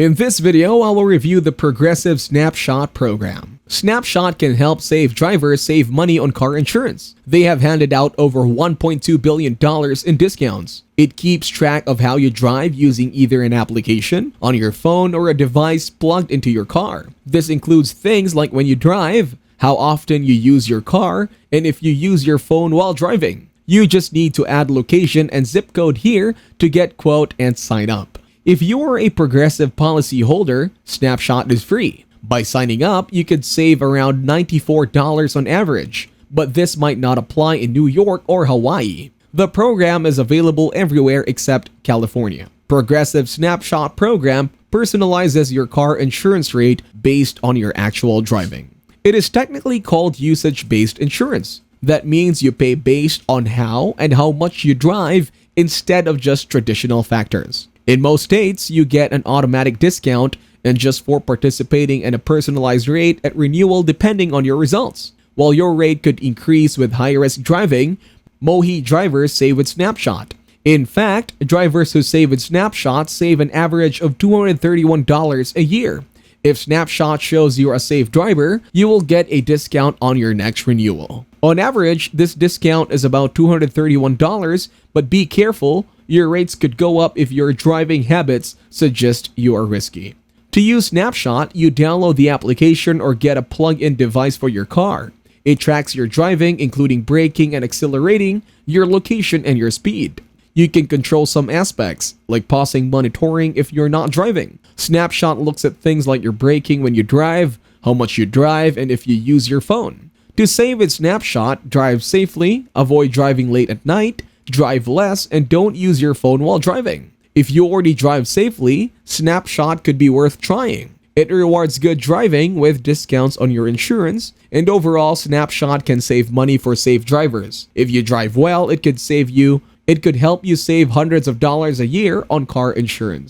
In this video, I will review the Progressive Snapshot program. Snapshot can help drivers save money on car insurance. They have handed out over $1.2 billion in discounts. It keeps track of how you drive using either an application on your phone or a device plugged into your car. This includes things like when you drive, how often you use your car, and if you use your phone while driving. You just need to add location and zip code here to get quote and sign up. If you are a Progressive policy holder, Snapshot is free. By signing up, you could save around $94 on average, but this might not apply in New York or Hawaii. The program is available everywhere except California. Progressive Snapshot program personalizes your car insurance rate based on your actual driving. It is technically called usage-based insurance. That means you pay based on how and how much you drive instead of just traditional factors. In most states, you get an automatic discount and just for participating in a personalized rate at renewal depending on your results. While your rate could increase with high-risk driving, Mohi drivers save with Snapshot. In fact, drivers who save with Snapshot save an average of $231 a year. If Snapshot shows you're a safe driver, you will get a discount on your next renewal. On average, this discount is about $231, but be careful, your rates could go up if your driving habits suggest you are risky. To use Snapshot, you download the application or get a plug-in device for your car. It tracks your driving, including braking and accelerating, your location and your speed. You can control some aspects, like pausing monitoring if you're not driving. Snapshot looks at things like your braking when you drive, how much you drive, and if you use your phone. To save with Snapshot, drive safely, avoid driving late at night, drive less, and don't use your phone while driving. If you already drive safely, Snapshot could be worth trying. It rewards good driving with discounts on your insurance, and overall, Snapshot can save money for safe drivers. If you drive well, it could help you save hundreds of dollars a year on car insurance.